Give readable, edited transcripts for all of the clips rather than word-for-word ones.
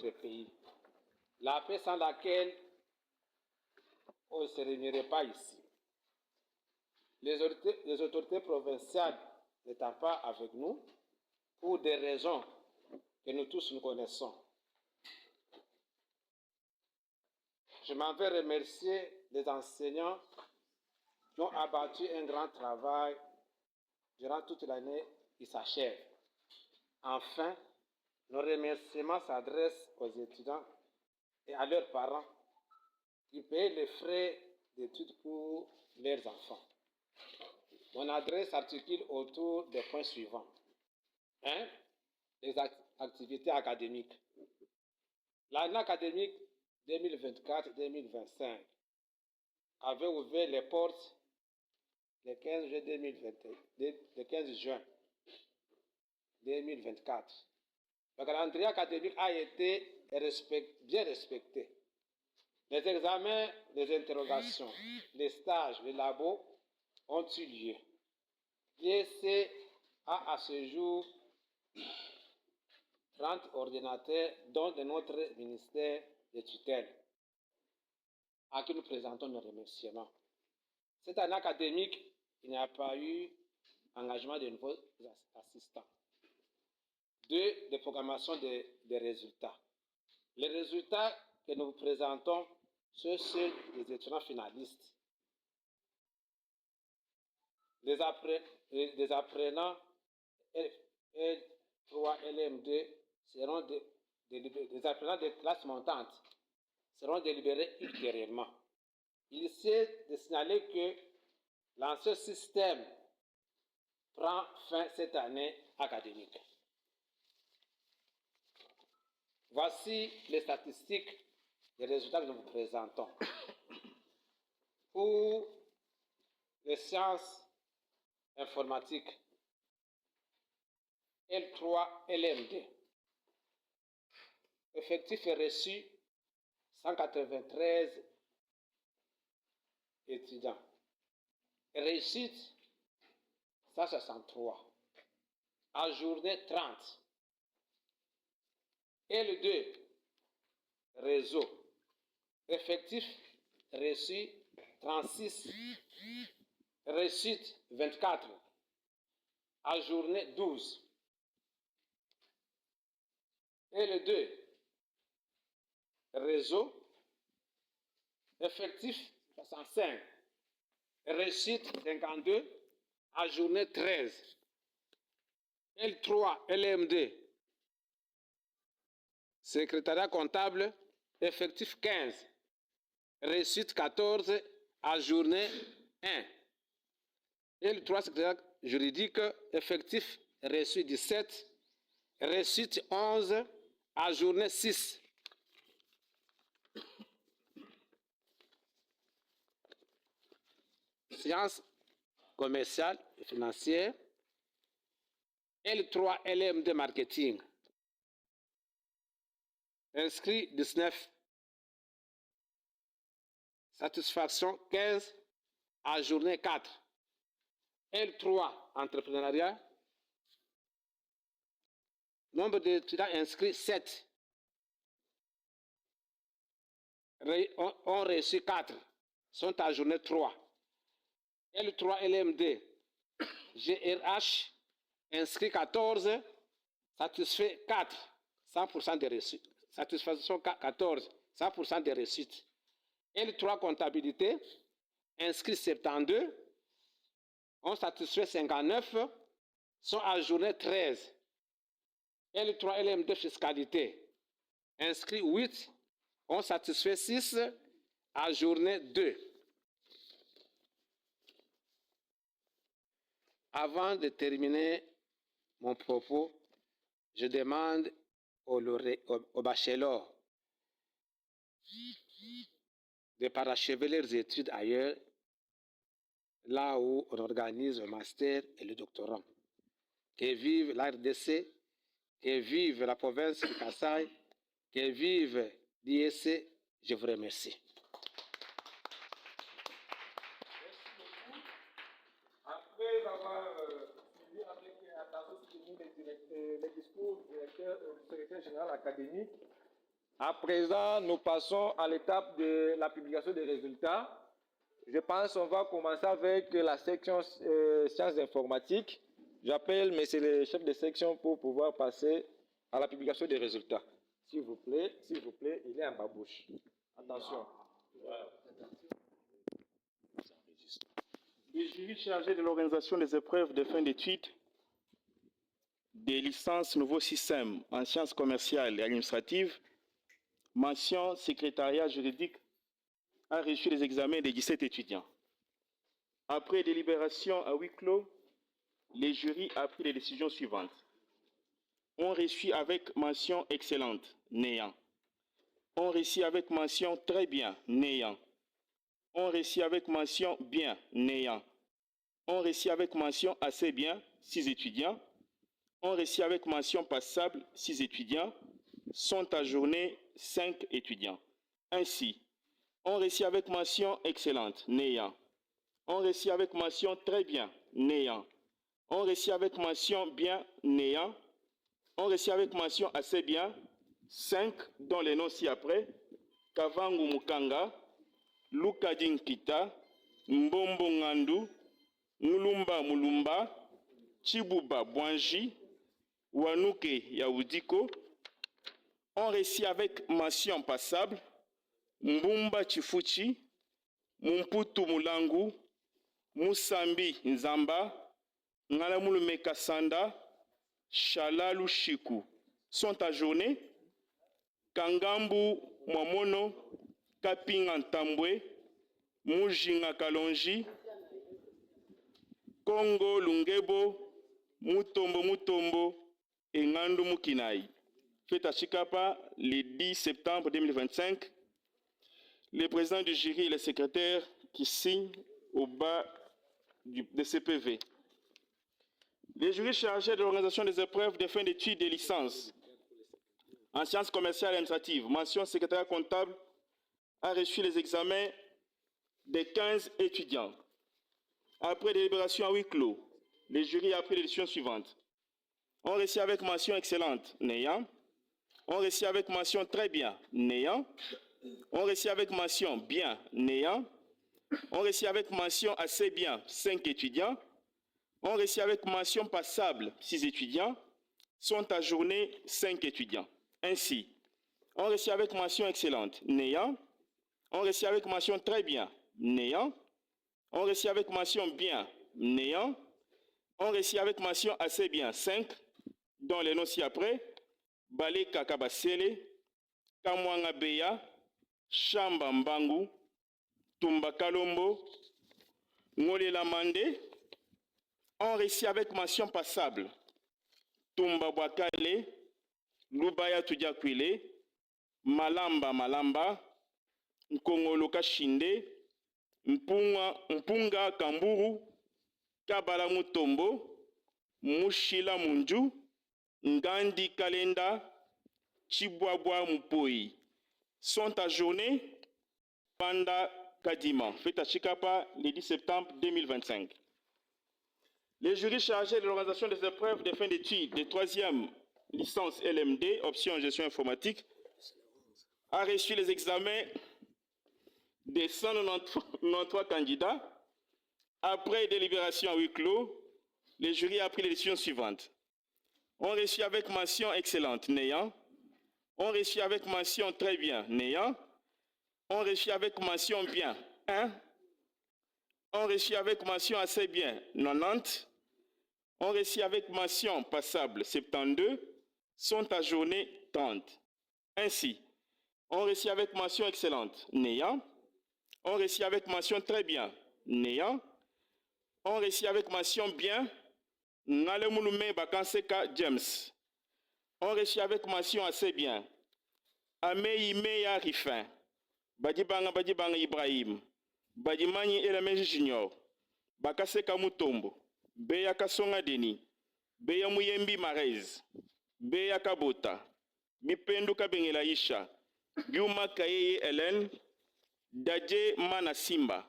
notre pays. La paix sans laquelle on ne se réunirait pas ici. Les autorités provinciales n'étant pas avec nous, pour des raisons que nous tous nous connaissons. Je m'en vais remercier les enseignants qui ont abattu un grand travail durant toute l'année qui s'achève. Enfin, nos remerciements s'adressent aux étudiants et à leurs parents qui payent les frais d'études pour leurs enfants. Mon adresse s'articule autour des points suivants. 1. Les activités académiques. L'année académique 2024-2025 avait ouvert les portes le 15 juin 2024. Le calendrier académique a été bien respecté. Les examens, les interrogations, les stages, les labos ont eu lieu. L'IEC a à ce jour 30 ordinateurs, dont de notre ministère de tutelle, à qui nous présentons nos remerciements. Cette année académique, il n'y a pas eu engagement de nouveaux assistants. 2. De programmation des résultats. Les résultats que nous vous présentons sont ceux des étudiants finalistes. Les apprenants L3, LM2 seront des apprenants de classe montante seront délibérés ultérieurement. Il est de signaler que l'ancien système prend fin cette année académique. Voici les statistiques des résultats que nous vous présentons. Pour les sciences informatiques, L3, LM2, effectif et reçu 193 étudiants. Réussite 163. Ajourné 30. L2, réseau. Effectif reçu 36. Réussite 24. Ajourné 12. L2, réseau. Effectif 65. Réussite 52. Ajourné 13. L3, LM2. Secrétariat comptable, effectif 15. Réussite 14. Ajourné 1. L3, secrétariat juridique, effectif reçu 17. Réussite 11. Ajourné 6. Sciences commerciales et financières, L3, LM2 marketing. Inscrit 19. Satisfaction 15. Ajourné 4. L3, entrepreneuriat. Nombre d'étudiants inscrits 7. Ont reçu 4. Sont ajournés 3. L3, LM2, GRH, inscrit 14, satisfait 4, 100% de réussite. Satisfaction 14, 100% de réussite. L3, comptabilité, inscrit 72, ont satisfait 59, sont ajournés 13. L3, LM2, fiscalité, inscrit 8, ont satisfait 6, ajournés 2. Avant de terminer mon propos, je demande aux bachelors de parachever leurs études ailleurs, là où on organise le master et le doctorat. Que vive la RDC, que vive la province du Kasaï, que vive l'IEC. Je vous remercie. Après avoir suivi avec attention les discours du secrétaire général académique, À présent, nous passons à l'étape de la publication des résultats. Je pense qu'on va commencer avec la section sciences informatiques. J'appelle monsieur le chef de section pour pouvoir passer à la publication des résultats. S'il vous plaît, il est en babouche. Attention. Le jury chargé de l'organisation des épreuves de fin d'études des licences nouveau système en sciences commerciales et administratives, mention secrétariat juridique, a reçu les examens des 17 étudiants. Après délibération à huis clos, les jurys a pris les décisions suivantes. On reçu avec mention excellente, néant. On reçu avec mention très bien, néant. On reçu avec mention bien, néant. On reçu avec mention assez bien, 6 étudiants. On reçu avec mention passable, 6 étudiants. Sont ajournés 5 étudiants. Ainsi, on reçu avec mention excellente, néant. On reçu avec mention très bien, néant. On reçu avec mention bien, néant. On reçu avec mention assez bien, 5, dont les noms ci-après: Kavangu Mukanga, Lukadin Kita, Mbombo Ngandu, Mulumba Mulumba, Chibuba Bwanji, Wanuke Yaoudiko. On reçu avec mention passable, Mbumba Chifuchi, Mumputu Mulangu, Musambi Nzamba, Ngalamulume Kassanda, Shalalu Shiku. Sont ajournés Kangambu Mwamono, Kapinga Ntambwe, Mujinga Kalonji, Kongo Lungebo, Mutombo et Ngandu Mukinai. Fait à Chikapa le 10 septembre 2025. Le président du jury et le secrétaire qui signent au bas de CPV. Les jurys chargés de l'organisation des épreuves de fin d'études des licences en sciences commerciales et administratives, mention secrétariat comptable, a reçu les examens des 15 étudiants. Après délibération à huis clos, les jurys a pris les décisions suivantes. On reçu avec mention excellente, néant. On reçu avec mention très bien, néant. On reçu avec mention bien, néant. On reçu avec mention assez bien, 5 étudiants. On reçu avec mention passable, 6 étudiants. Sont ajournés 5 étudiants. Ainsi, on reçu avec mention excellente, néant. On reçu avec mention très bien, néant. On reçu avec mention bien, néant. On reçu avec mention assez bien, 5, dont les noms ci-après: Bale Kakabasele, Kamwanga Beya, Shamba Mbangu, Tumba Kalombo, Ngolela Mande. On reçu avec mention passable, Tumba Bwakale, Lubaya Tudiakwile, Malamba, Nkongolo Kashinde, Mpunga Kamburu, Kabala Mutombo, Mushila Munju, Ngandi Kalenda, Chibwabwa Mupoi. Sont ajournés Panda Kadima. Fait à Chikapa le 10 septembre 2025. Les jurys chargés de l'organisation des épreuves de fin d'études de 3e licence LMD, option gestion informatique, a reçu les examens des 193 candidats. Après délibération à huis clos, le jury a pris les décisions suivantes. On reçut avec mention excellente, néant. On reçut avec mention très bien, néant. On reçut avec mention bien, 1. On reçut avec mention assez bien, 90. On reçut avec mention passable, 72. Sont ajournés 30. Ainsi, on reçut avec mention excellente, néant. On reçut avec mention très bien, néant. On reçut avec mention bien, Ngalemulume Bakanseka James. On reçut avec mention assez bien, Ameyimeya Rifin, Badibanga Ibrahim, Badimani Elemeji Junior, Bakaseka Mutombo, Beya Kasonga Deni, Beya Muyembi Marez, Beya Kabota, Bipendo Kabengela Isha, Biuma Kayeye Hélène, Dadje Mana Simba,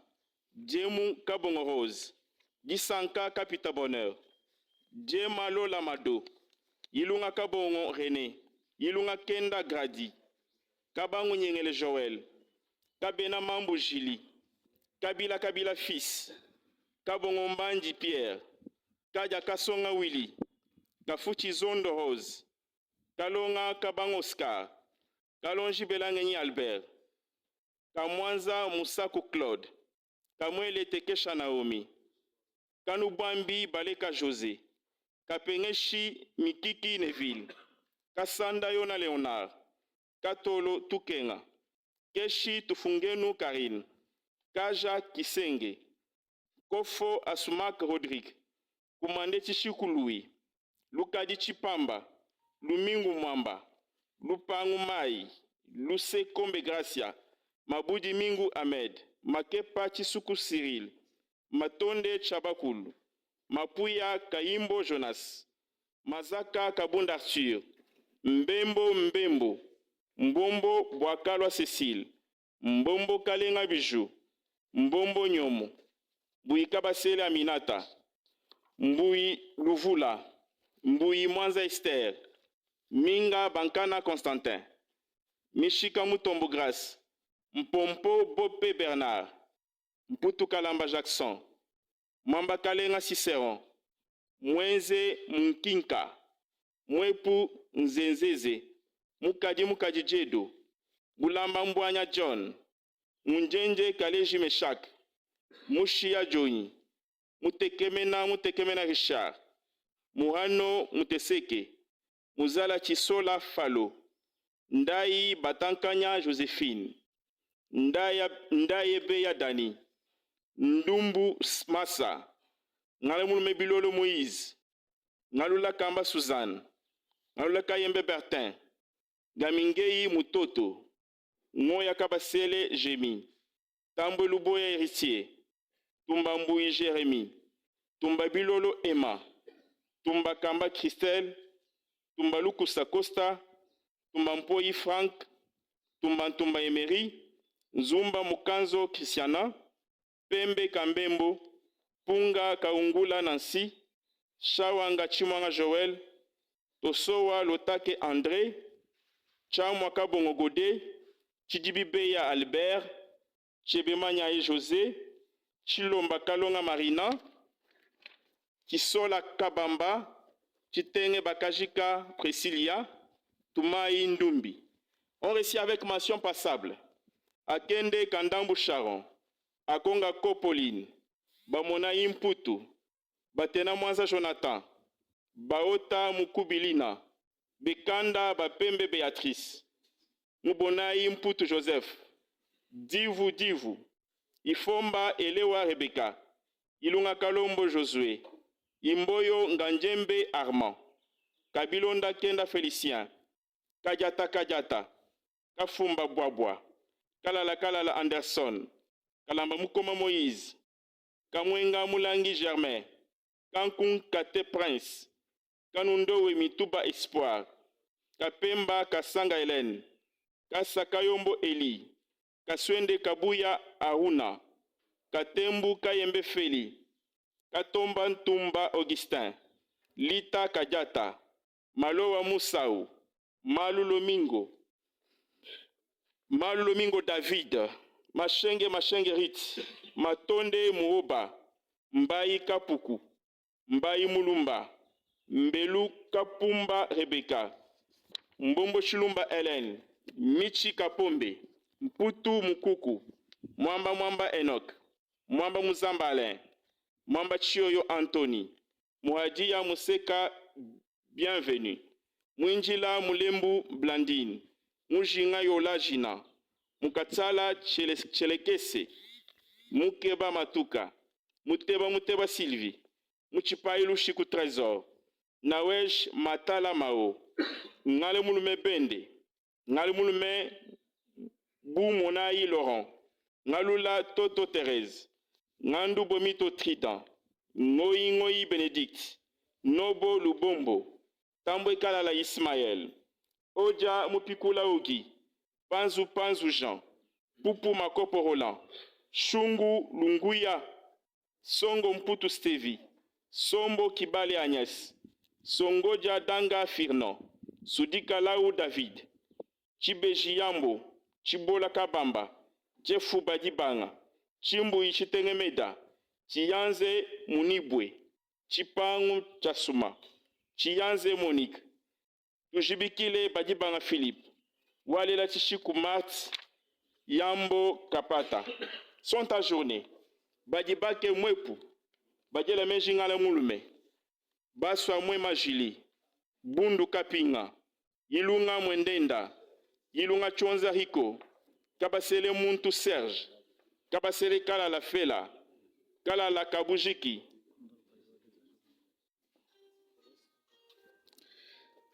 Djemu Kabongo Rose, Disanka Kapita Bonheur, Djemalo Lamado, Ilunga Kabongo René, Ilunga Kenda Gradi, Kabangu Nyengele Joël, Kabena Mambo Jili, Kabila Kabila fils, Kabongo Mbandi Pierre, Kaja Kasonga Willy, Kafuchi Zondo Rose, Kalonga Kabang Oscar, Kalonji Belangeni Albert, Kamwanza Musako Claude, Kamwele Tekesha Naomi, Kanubambi Baleka José, Kapengeshi Mikiki Neville, Kasanda Yona Leonard, Katolo Tukenga, Keshi Tufungenu Karine, Kaja Kisenge, Kofo Asumak Rodrigue, Kumande Chishiku Louis, Lukadi Chipamba, Lumingu Mwamba, Lupangu Mai, Luse Kombe Gracia, Mabudi Mingu Ahmed, Makepa Chisuku Cyril, Matonde Chabakulu, Mapuya Kaimbo Jonas, Mazaka Kabunda Arthur, Mbembo Mbembo, Mbombo Bwakalwa Cécile, Mbombo Kalenga Bijou, Mbombo Nyomo, Buikabasele Aminata, Mbui Luvula, Mbui Mwanza Esther, Minga Bankana Constantin, Mishika Mutombo Grace, Mpompo Bope Bernard, Mputu Kalamba Jackson, Mwamba Kalenga Cicéron, Mwenze Mkinka, Mwepu Nzenzeze, Mukadi Jedo, Bulamba Mbwanya John, Munjenje Kaleji Meshak, Mushia Joni, Mutekemena Richard, Muhano Muteseke, Muzala Chisola Falo, Ndai Batankanya Josephine, Ndaye Beya Dani, Ndumbu Massa, Ngalemulume Bilolo Moïse, Ngalula Kamba Suzanne, Ngalula Kayembe Bertin, Gamingei Mutoto, Moya Kabasele Jemi, Tambwe Luboya Héritier, Tumba Mbouyi Jérémy, Tumba Bilolo Emma, Tumba Kamba Christelle, Tumba Lukusa Costa, Tumba Mpoyi Frank, Tumba Emery, Nzumba Mukanzo Christiana, Pembe Kambembo, Punga Kaungula Nancy, Shawanga Chimwanga Joël, Tosowa Lotake André, Chamwa Kabongo Godé, Chidibibeya Albert, Chebemanya José, Chilomba Kalonga Marina, Kisola Kabamba, Chitenge Bakajika Priscilia, Toumaï Ndumbi. On réussit avec mention passable. Akende Kandambu Sharon, Akonga Kopoline, Bamona Imputu, Batena Mwanza Jonathan, Baota Mukubilina, Bekanda Bapembe Béatrice, Mubona Imputu Joseph, Divu, Ifomba Elewa Rebecca, Ilunga Kalombo Josué, Imboyo Nganjembe Armand, Kabilonda Kenda Félicien, Kajata, Kafumba Boabwa, Kalala Anderson, Kalamba Mukoma Moïse, Kamwenga Mulangi Germain, Kankun Kate Prince, Kanundowe Mituba Espoir, Kapemba Kasanga Hélène, Kasakayombo Eli, Kaswende Kabuya Aruna, Katembu Kayembe Feli, Katomba Ntumba Augustin, Lita Kajata, Malowa Musau, Malu Lomingo David, Mashenge Rit, Matonde Muoba, Mbayi Kapuku, Mbayi Mulumba, Mbelu Kapumba Rebecca, Mbombo Shilumba Hélène, Michi Kapombe, Mputu Mukuku, Mwamba Enoch, Mwamba Muzamba Alain, Mwamba Chioyo Anthony, Muhadia Museka Bienvenue, Mwinjila Mulembu Blandine, Mujinga Yola Jina, Mukatsala Chelekese, Mukeba Matuka, Muteba Sylvie, Muchipailu Shiku Trésor, Nawej Matala Mao, Ngale Mulume Bende, Ngale Mulume Bou Monaï Laurent, Ngalula Toto Thérèse, Ngandu Bomito Trident, Ngoyi Bénédicte, Nobo Lubombo, Tambwe Kalala Ismaël, Oja Mupikula Ogi, Panzu Jean, Pupu Makopo Roland, Shungu Lunguya, Songo Mputu Stevi, Sombo Kibale Agnès, Songoja Danga Firno, Sudika Lau David, Chibeji Yambo, Chibola Kabamba, Jefu Badibanga, Chimbu Ichitengemeda, Chiyanze Munibwe, Chipangu Chasuma, Chiyanze Monique, Tujibikile Badibanga Philippe, Walela Chishiku Mat, Yambo Kapata. Sont ajournés. Badibake Mwepu, Badjela Mejingala Mulume, Baswa Mwe Majili, Bundu Kapinga, Ilunga Mwendenda, Ilunga Chonza Hiko, Kabasele Muntu Serge, Kabasele Kala La Fela, Kala La Kabujiki.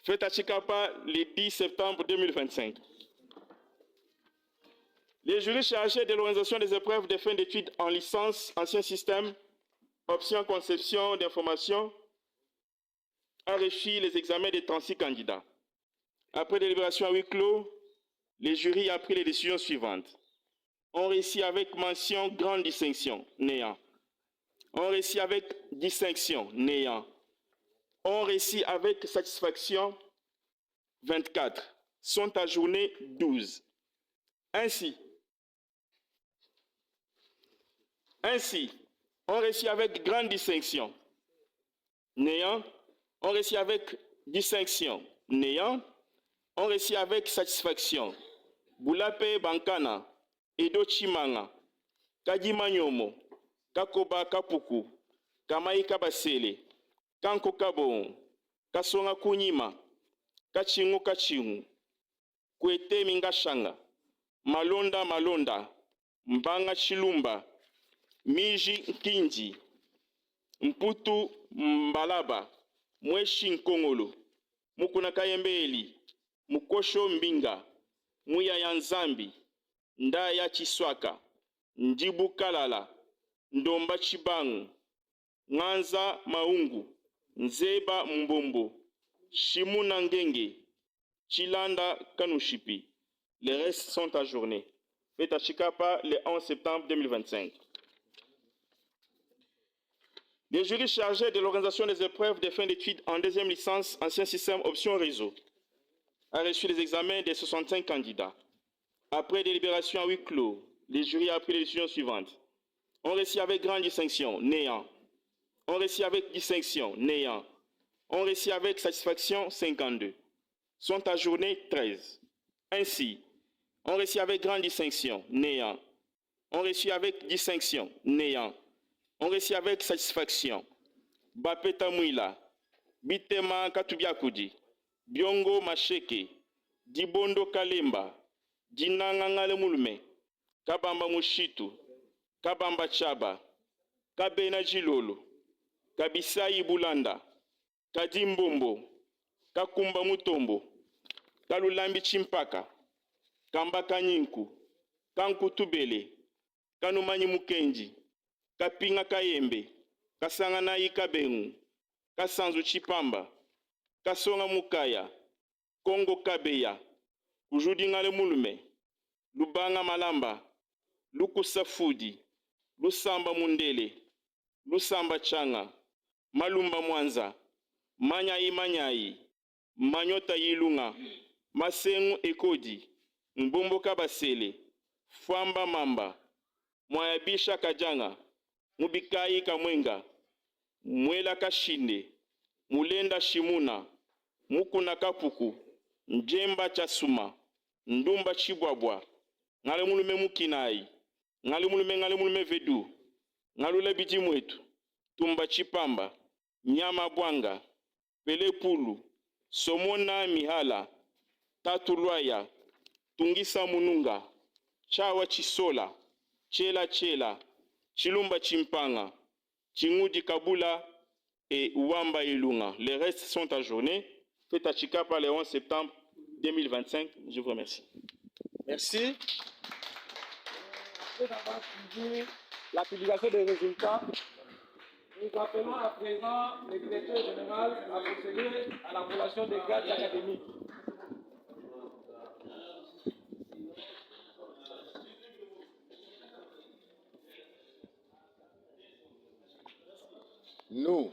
Fête à Chikapa le 10 septembre 2025. Les jurys chargés de l'organisation des épreuves de fin d'études en licence, ancien système, option conception d'information, a reçu les examens des 36 candidats. Après délibération à huis clos, les jurys ont pris les décisions suivantes. On réussit avec mention grande distinction, néant. On réussit avec distinction, néant. On réussit avec satisfaction, 24. Sont ajournés 12. Ainsi, on réussit avec grande distinction, néant. On réussit avec distinction, néant. On réussit avec satisfaction. Boulape Bankana, Edo Chimanga, Kadima Nyomo, Kakoba Kapuku, Kamai Kabasele, Kanko Kabon, Kasonga Kunyima, Kachingu Kachingu, Kwete Mingashanga, Malonda Malonda, Mbanga Chilumba, Miji Kinji, Mputu Mbalaba, Mweshi Nkongolo, Mukuna Kayembeli, Mukosho Mbinga, Muya Yanzambi, Ndaya Chiswaka, Ndibu Kalala, Ndomba Chibangu, Nganza Maungu, Nzeba Mbombo, Shimuna Ngenge, Chilanda Kanushipi. Les restes sont ajournés. Fête à Chikapa le 11 septembre 2025. Les jurys chargés de l'organisation des épreuves de fin d'études en deuxième licence, ancien système option réseau, a reçu les examens des 65 candidats. Après délibération à huis clos, les jurys ont pris les décisions suivantes. On réussit avec grande distinction, néant. On réussit avec distinction, néant. On réussit avec satisfaction, 52. Sont ajournés 13. Ainsi, on réussit avec grande distinction, néant. On réussit avec distinction, néant. On réussit avec satisfaction. Bapeta Mouila, Bitema Katubiakudi, Biongo Macheke, Dibondo Kalemba, Dinanga Ngale Mulume, Kabamba Mushitu, Kabamba Chaba, Kabena Jilolo, Kabisai Bulanda, Kadimbombo, Kakumba Mutombo, Kalulambi Chimpaka, Kambaka Nyinku, Kankutubele, Kanumanyi Mukenji, Kapinga Kayembe, Kasangana Ikabengu, Kasanzu Chipamba, Kasonga Mukaya, Kongo Kabeya, Kujudingale Mulume, Lubanga Malamba, Lukusafudi, Lusamba Mundele, Lusamba Changa, Malumba Mwanza, Manyai Manyai, Manyota Yilunga, Masengu Ekodi, Mbombo Kabasele, Fwamba Mamba, Mwayabisha Kajanga, Mubikai Kamwenga, Mwela Kashinde, Mulenda Shimuna, Mukuna Kapuku, Njemba Chasuma, Ndumba Chibwabwa, Ngale Mulume Mukinai, Ngale Mulume Vedu, Ngalule Biti Mwetu, Tumba Chipamba, Nyama Bwanga, Pele Pulu, Somona Mihala, Tatulwaya, Tungisa Mununga, Chawa Chisola, Chela Chela, Chilumba Chimpanga, Chingudi Kabula et Ouamba Ilunga. Les restes sont ajournés. Fête à Chikapa le 11 septembre 2025. Je vous remercie. Merci. Après avoir suivi la publication des résultats, nous appelons à présent le directeur général à procéder à l'appellation des cadres académiques. Nous,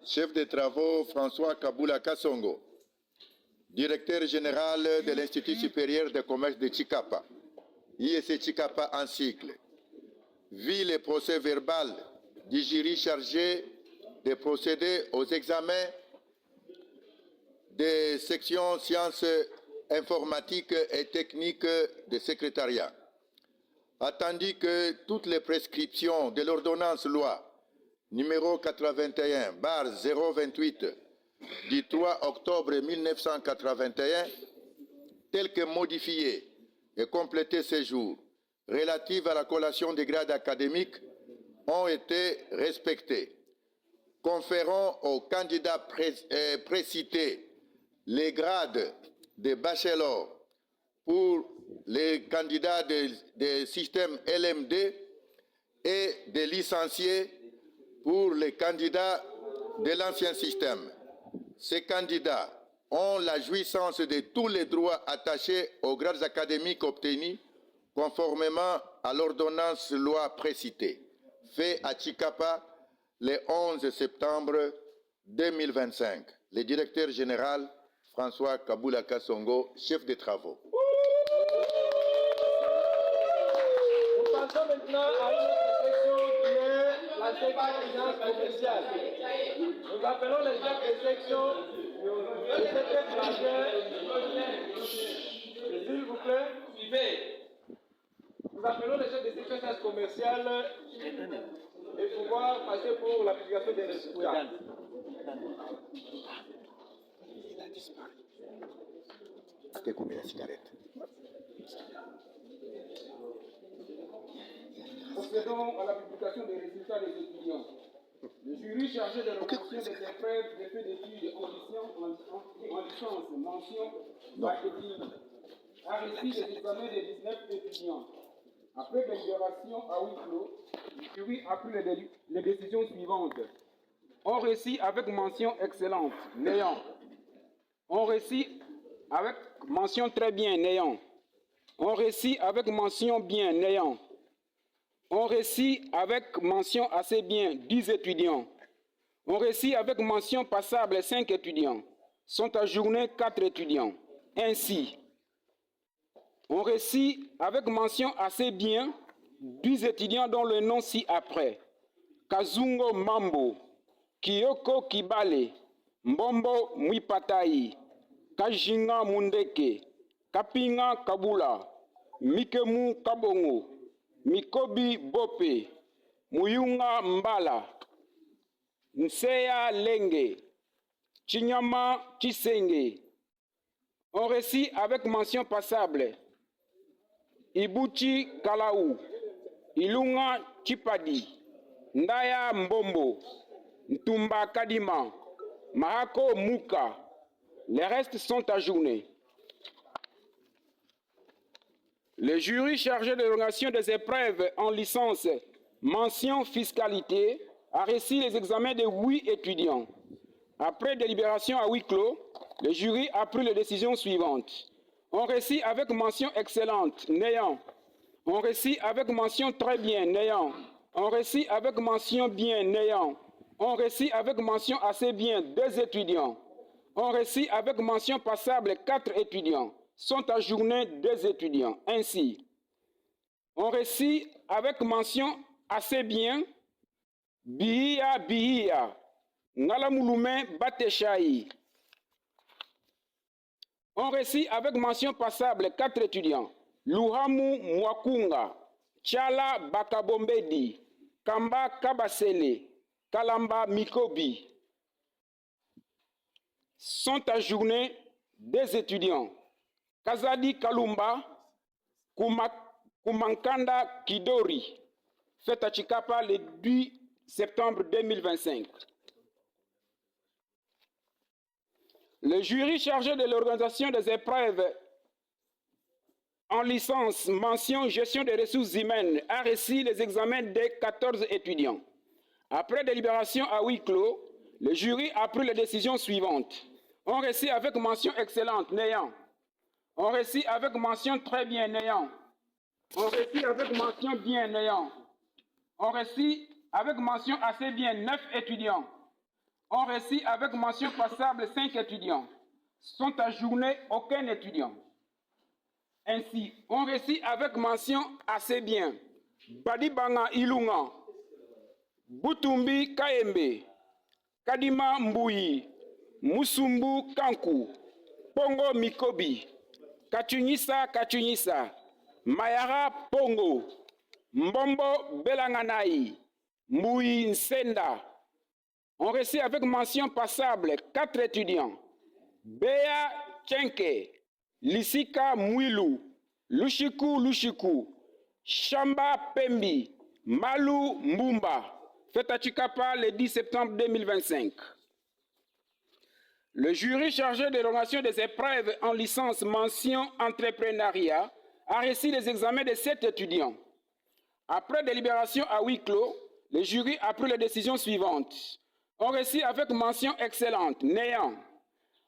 chef de travaux François Kabula Kassongo, directeur général de l'Institut supérieur de commerce de Chikapa, IEC Chikapa en cycle, vit le procès verbal du jury chargé de procéder aux examens des sections sciences informatiques et techniques de secrétariat. Attendu que toutes les prescriptions de l'ordonnance loi numéro 81/028 du 3 octobre 1981, telle que modifiée et complétée ce jour, relative à la collation des grades académiques, ont été respectées, conférant aux candidats précités les grades de bachelor pour les candidats des systèmes LMD et des licenciés pour les candidats de l'ancien système. Ces candidats ont la jouissance de tous les droits attachés aux grades académiques obtenus conformément à l'ordonnance loi précitée, fait à Chikapa le 11 septembre 2025. Le directeur général François Kaboula Kassongo, chef des travaux. Nous passons maintenant à une section qui est la section finance commerciale. Nous appelons les chefs de section, le secrétaire, s'il vous plaît, suivez. Nous appelons les chefs de section finance commerciale et pouvoir passer pour l'application des résultats. Il a disparu. C'était combien la cigarette? Procédons à la publication des résultats des étudiants. Le jury chargé de l'obtention des épreuves des faits d'études en licence, mention, marketing, a reçu les examens des 19 étudiants. Après délibération à huis clos, le jury a pris les décisions suivantes. On réussit avec mention excellente, néant. On réussit avec mention très bien, néant. On réussit avec mention bien, néant. On réussit avec mention assez bien, 10 étudiants. On réussit avec mention passable, 5 étudiants. Sont ajournés 4 étudiants. Ainsi, on réussit avec mention assez bien, 10 étudiants dont le nom ci-après. Kazungo Mambo, Kiyoko Kibale, Mbombo Mwipatai, Kajinga Mundeke, Kapinga Kabula, Mikemu Kabongo, Mikobi Bope, Muyunga Mbala, Nseya Lenge, Chinyama Chisenge. On réussit avec mention passable. Ibuchi Kalaou, Ilunga Chipadi, Ndaya Mbombo, Ntumba Kadima, Mahako Muka. Les restes sont ajournés. Le jury chargé de l'organisation des épreuves en licence, mention fiscalité, a reçu les examens de 8 étudiants. Après délibération à huis clos, le jury a pris les décisions suivantes. On réussit avec mention excellente, néant. On réussit avec mention très bien, néant. On réussit avec mention bien, néant. On réussit avec mention assez bien, 2 étudiants. On réussit avec mention passable, 4 étudiants. Sont ajournés 2 étudiants. Ainsi, on réussit avec mention assez bien, Bihia Bihia, Ngalamulume Bateshai. On réussit avec mention passable 4 étudiants. Luhamu Mwakunga, Tchala Bakabombedi, Kamba Kabasele, Kalamba Mikobi. Sont ajournés 2 étudiants. Kazadi Kalumba, Kumankanda Kidori, fait à Chikapa le 10 septembre 2025. Le jury chargé de l'organisation des épreuves en licence, mention gestion des ressources humaines a reçu les examens des 14 étudiants. Après délibération à huis clos, le jury a pris les décisions suivantes. On réussit avec mention excellente, néant. On réussit avec mention très bien, néant. On réussit avec mention bien, néant. On réussit avec mention assez bien, 9 étudiants. On réussit avec mention passable, 5 étudiants. sont ajournés aucun étudiant. Ainsi, on récit avec mention assez bien Badibanga Ilunga, Butumbi Kaembe, Kadima Mbouyi, Musumbu Kanku, Pongo Mikobi, Kachunyisa, Mayara Pongo, Mbombo Belanganai, Mbouyi Nsenda. On récit avec mention passable 4 étudiants. Bea Chenke, Lisika Mwilu, Lushiku, Shamba Pembi, Malou Mbumba. Fait à Chikapa le 10 septembre 2025. Le jury chargé de l'évaluation des épreuves en licence mention entrepreneuriat a réussi les examens de 7 étudiants. Après délibération à huis clos, le jury a pris les décisions suivantes. On réussit avec mention excellente, néant.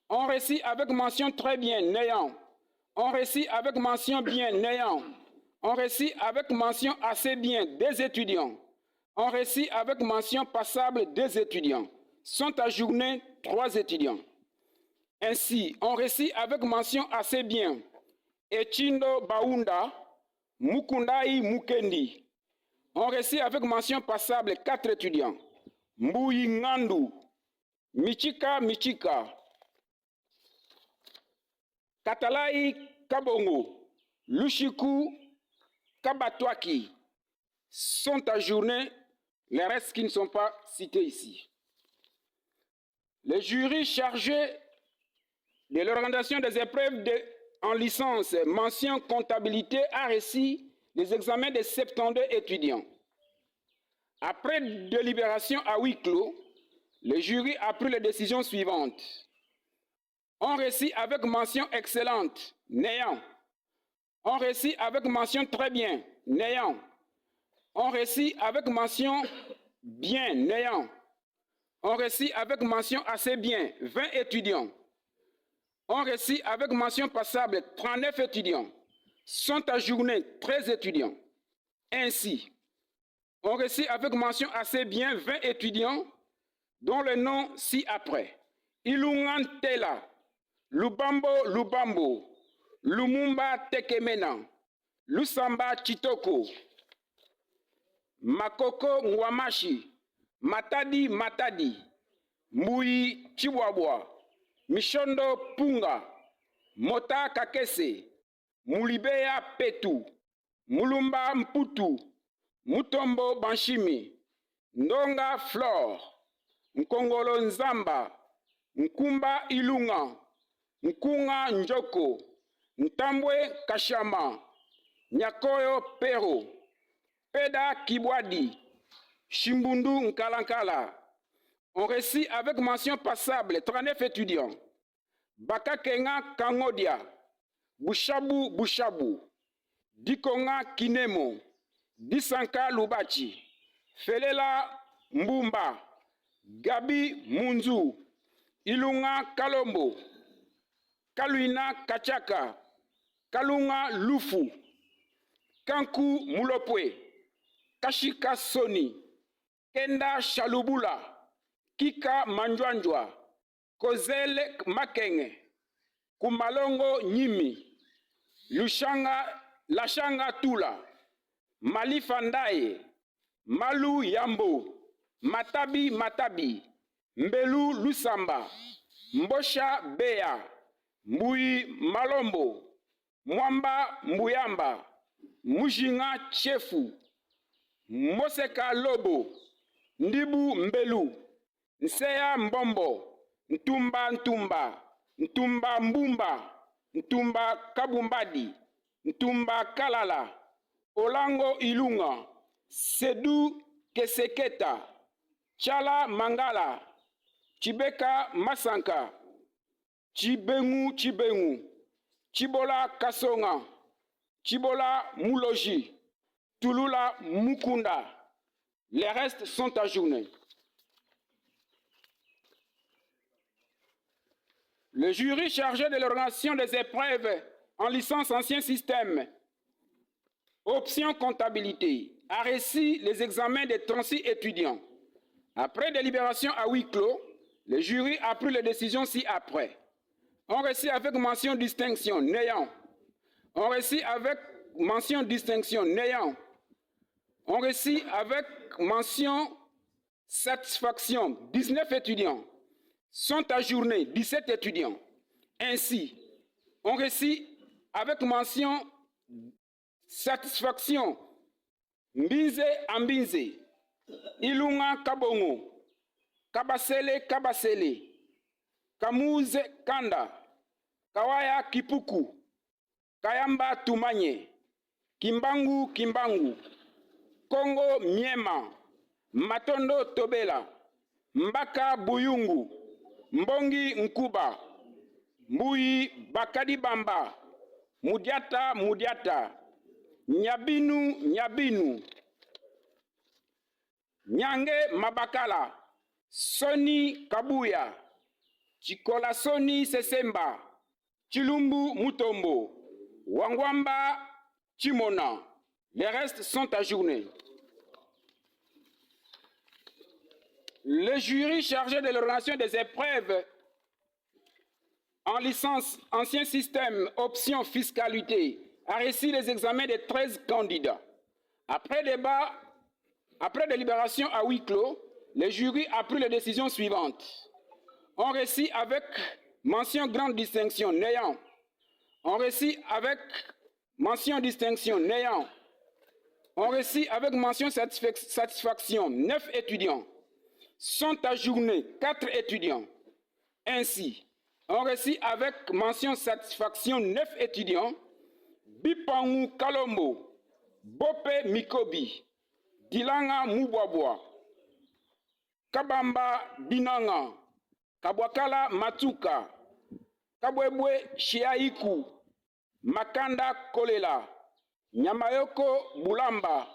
On réussit avec mention très bien, néant. On réussit avec mention bien, néant. On réussit avec mention assez bien, des étudiants. On réussit avec mention passable, des étudiants. Sont ajournés 3 étudiants. Ainsi, on réussit avec mention assez bien. Echindo Baunda, Mukundai Mukendi. On réussit avec mention passable 4 étudiants. Mbouyi Ngandu, Michika, Katalai Kabongo, Lushiku Kabatwaki sont ajournés, les restes qui ne sont pas cités ici. Le jury chargé de l'organisation des épreuves en licence, mention comptabilité, a réussi les examens de 72 étudiants. Après délibération à huis clos, le jury a pris les décisions suivantes. On réussit avec mention excellente, néant. On réussit avec mention très bien, néant. On réussit avec mention bien, néant. On réussit avec mention assez bien, 20 étudiants. On réussit avec mention passable, 39 étudiants. Sont ajournés 13 étudiants. Ainsi, on réussit avec mention assez bien 20 étudiants, dont le nom ci-après. Ilungantela, Lubambo, Lumumba Tekemena, Lusamba Chitoko, Makoko Nwamashi, Matadi, Mbouyi Chiwabwa, Mishondo Punga, Mota Kakese, Mulibea Petu, Mulumba Mputu, Mutombo Banshimi, Ndonga Flore, Nkongolo Nzamba, Nkumba Ilunga, Nkunga Njoko, Ntambwe Kashama, Nyakoyo Pero, Peda Kibwadi, Shimbundu Nkalankala. On récit avec mention passable 39 étudiants. Bakakenga Kangodia, Bushabu, Dikonga Kinemo, Disanka Lubachi, Felela Mbumba, Gabi Munzu, Ilunga Kalombo, Kaluina Kachaka, Kalunga Lufu, Kanku Mulopwe, Kashika Soni, Kenda Shalubula, Kika Manjwanjwa, Kozele Makenge, Kumalongo Nyimi, Lashanga Tula, Malifandaye, Malu Yambo, Matabi, Mbelu Lusamba, Mbosha Bea, Mbui Malombo, Mwamba Mbuyamba, Mujinga Chefu, Moseka Lobo, Ndibu Mbelu, Nseya Mbombo, Ntumba Mbumba, Ntumba Kabumbadi, Ntumba Kalala, Olango Ilunga, Sedu Keseketa, Chala Mangala, Chibeka Masanka, Chibengu, Chibola Kasonga, Chibola Mouloji, Tulula Mukunda. Les restes sont ajournés. Le jury chargé de l'organisation des épreuves en licence ancien système, option comptabilité, a réussi les examens des 36 étudiants. Après délibération à huis clos, le jury a pris les décisions ci-après. ont reçu avec mention distinction, néant. Ont reçu avec mention distinction, néant. Ont reçu avec mention satisfaction, 19 étudiants. Sont ajournés, 17 étudiants. Ainsi, ont reçu avec mention satisfaction, Mbinze Ambinze, Ilunga Kabongo, Kabasele Kabasele, Kamuze Kanda, Kawaya Kipuku, Kayamba Tumanye, Kimbangu Kimbangu, Kongo Miema, Matondo Tobela, Mbaka Buyungu, Mbongi Nkuba, Mbuyi Bakadi Bamba, Mudiata Mudiata, Nyabinu Nyabinu, Nyange Mabakala, Soni Kabuya, Chikola Soni Sesemba, Chilumbu Mutombo, Wangwamba Chimona. Les restes sont ajournés. Le jury chargé de l'organisation des épreuves en licence ancien système option fiscalité a reçu les examens des 13 candidats. Après délibération à huis clos, le jury a pris les décisions suivantes. On reçu avec mention grande distinction, néant. On reçu avec mention distinction, néant. On reçu avec mention satisfaction, 9 étudiants. Sont ajournés 4 étudiants. Ainsi, on reçu avec mention satisfaction 9 étudiants. Bipangu Kalombo, Bope Mikobi, Dilanga Mubwabwa, Kabamba Binanga, Kabwakala Matuka, Kabwebwe Shiaiku, Makanda Kolela, Nyamayoko Bulamba,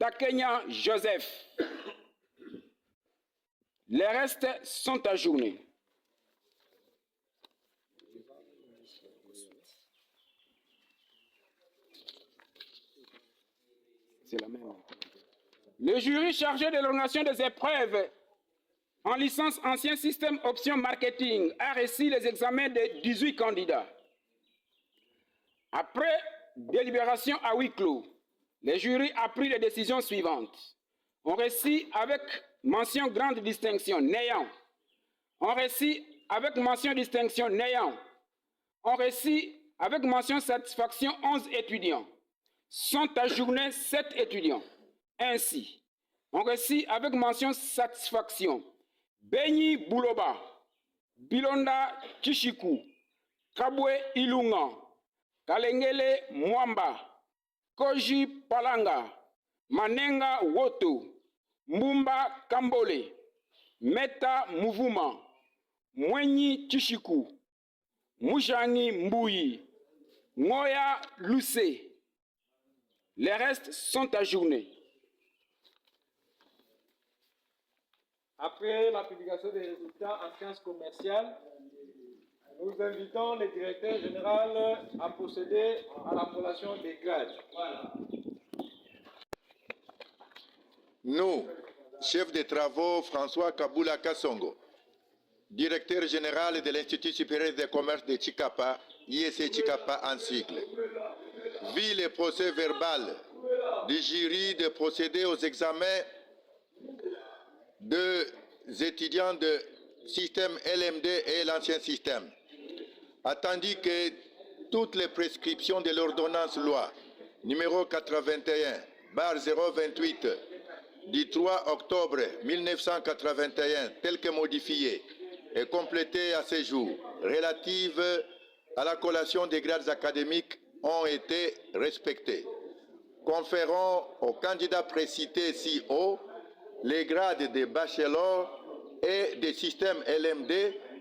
Takenya Joseph. Les restes sont ajournés. C'est la même. Le jury chargé de l'organisation des épreuves en licence ancien système option marketing a reçu les examens de 18 candidats. Après délibération à huis clos, le jury a pris les décisions suivantes. On reçut avec mention grande distinction, néant. On reçut avec mention distinction, néant. On reçut avec mention satisfaction 11 étudiants. Sont ajournés 7 étudiants. Ainsi, on reçut avec mention satisfaction Benyi Bouloba, Bilonda Kishiku, Kabwe Ilunga, Kalengele Mwamba, Koji Palanga, Manenga Woto, Mbumba Kambole, Meta Muvuma, Mwenyi Kishiku, Mujani Mbouyi, Ngoya Luce. Les restes sont ajournés. Après la publication des résultats en sciences commerciales, nous invitons le directeur général à procéder à l'appellation des grades. Voilà. Nous, chef de travaux François Kabula Kassongo, directeur général de l'Institut supérieur de commerce de Chikapa, ISC Chikapa en cycle, vu le procès verbal du jury de procéder aux examens des étudiants de système LMD et l'ancien système, attendu que toutes les prescriptions de l'ordonnance loi numéro 81/028 du 3 octobre 1981, telle que modifiée et complétée à ce jour, relative à la collation des grades académiques, ont été respectées, conférant aux candidats précités ci haut les grades de bachelor et des systèmes LMD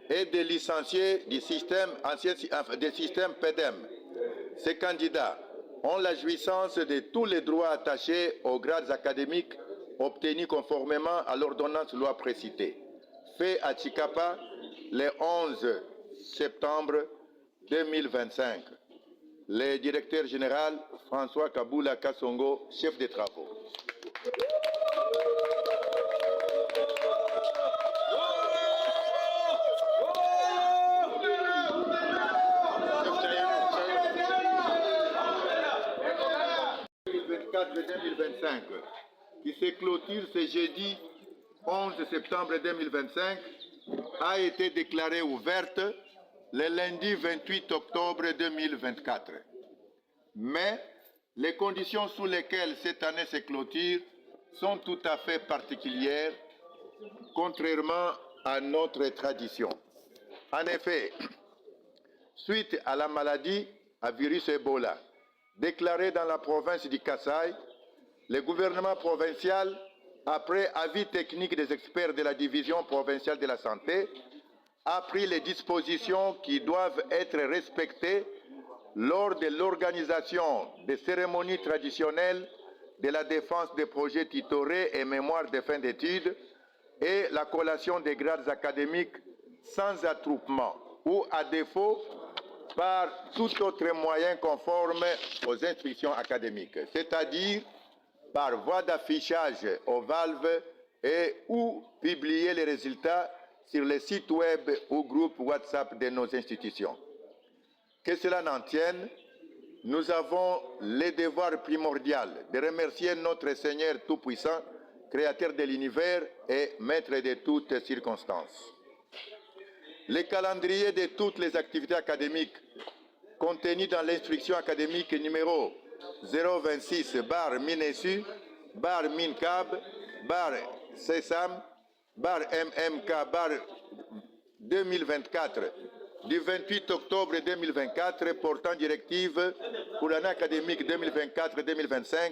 et des licenciés du système PEDEM. Ces candidats ont la jouissance de tous les droits attachés aux grades académiques obtenus conformément à l'ordonnance loi précitée, fait à Chikapa le 11 septembre 2025. Le directeur général François Kabula Kassongo, chef des travaux. 2024-2025, qui se clôture ce jeudi 11 septembre 2025, a été déclarée ouverte le lundi 28 octobre 2024. Mais les conditions sous lesquelles cette année se clôture sont tout à fait particulières, contrairement à notre tradition. En effet, suite à la maladie à virus Ebola déclarée dans la province du Kasaï, le gouvernement provincial, après avis technique des experts de la division provinciale de la santé, a pris les dispositions qui doivent être respectées lors de l'organisation des cérémonies traditionnelles de la défense des projets titorés et mémoire de fin d'études et la collation des grades académiques sans attroupement ou, à défaut, par tout autre moyen conforme aux instructions académiques, c'est-à-dire par voie d'affichage aux valves et ou publier les résultats sur les sites web ou groupes WhatsApp de nos institutions. Que cela n'en tienne, nous avons le devoir primordial de remercier notre Seigneur Tout-Puissant, Créateur de l'univers et Maître de toutes circonstances. Le calendrier de toutes les activités académiques contenu dans l'instruction académique numéro 026 /Minesu /Mincab /Sesam /MMK 2024 du 28 octobre 2024 portant directive pour l'année académique 2024-2025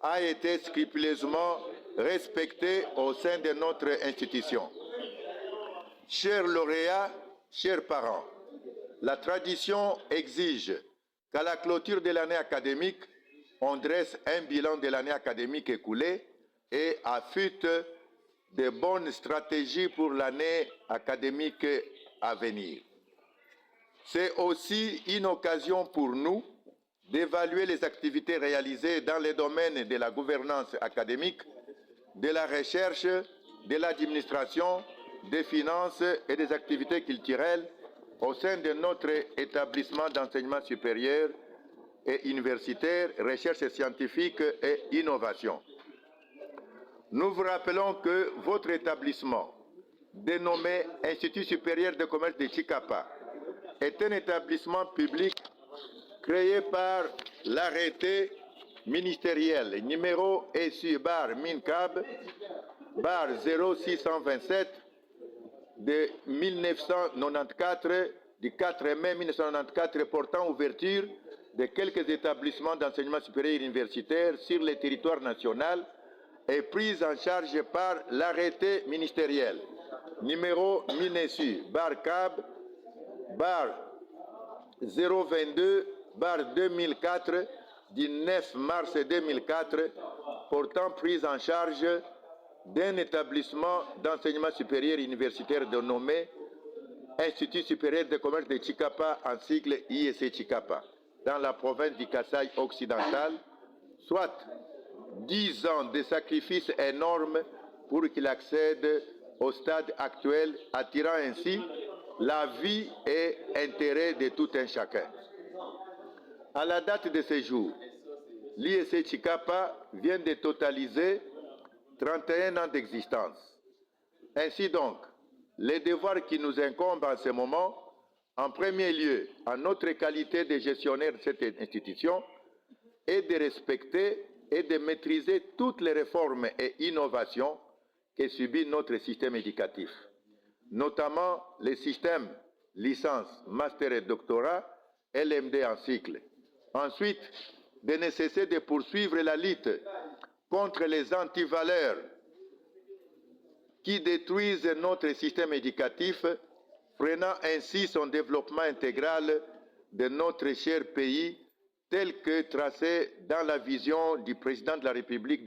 a été scrupuleusement respecté au sein de notre institution. Chers lauréats, chers parents, la tradition exige qu'à la clôture de l'année académique, on dresse un bilan de l'année académique écoulée et affûte de bonnes stratégies pour l'année académique à venir. C'est aussi une occasion pour nous d'évaluer les activités réalisées dans les domaines de la gouvernance académique, de la recherche, de l'administration, des finances et des activités culturelles au sein de notre établissement d'enseignement supérieur et universitaire, recherche scientifique et innovation. Nous vous rappelons que votre établissement, dénommé Institut supérieur de commerce de Chikapa, est un établissement public créé par l'arrêté ministériel numéro SU-MINCAB 0627 de 1994, du 4 mai 1994, portant ouverture de quelques établissements d'enseignement supérieur et universitaire sur le territoire national est prise en charge par l'arrêté ministériel numéro MINESU-CAB 022-2004 du 9 mars 2004 portant prise en charge d'un établissement d'enseignement supérieur universitaire dénommé Institut supérieur de commerce de Chikapa, en sigle ISC Chikapa, dans la province du Kasaï occidental, soit 10 ans de sacrifices énormes pour qu'il accède au stade actuel, attirant ainsi la vie et intérêt de tout un chacun. À la date de ce jour, l'ISC Chikapa vient de totaliser 31 ans d'existence. Ainsi donc, les devoirs qui nous incombent en ce moment, en premier lieu, en notre qualité de gestionnaire de cette institution, est de respecter et de maîtriser toutes les réformes et innovations que subit notre système éducatif, notamment les systèmes licence, master et doctorat, LMD en cycle. Ensuite, de nécessaire de poursuivre la lutte contre les antivaleurs qui détruisent notre système éducatif, freinant ainsi son développement intégral de notre cher pays, tel que tracé dans la vision du président de la République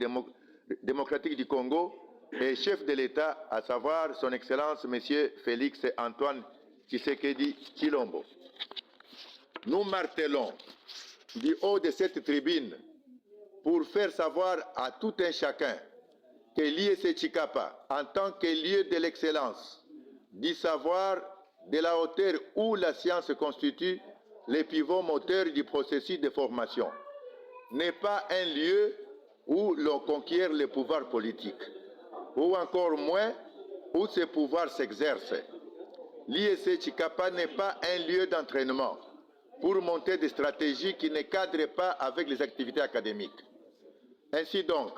démocratique du Congo et chef de l'État, à savoir son Excellence M. Félix Antoine Tshisekedi Tshilombo. Nous martelons du haut de cette tribune pour faire savoir à tout un chacun que l'ISC Chikapa, en tant que lieu de l'excellence, du savoir, de la hauteur où la science constitue les pivots moteurs du processus de formation, n'est pas un lieu où l'on conquiert le pouvoir politique, ou encore moins où ce pouvoir s'exerce. L'IEC Chikapa n'est pas un lieu d'entraînement pour monter des stratégies qui ne cadrent pas avec les activités académiques. Ainsi donc,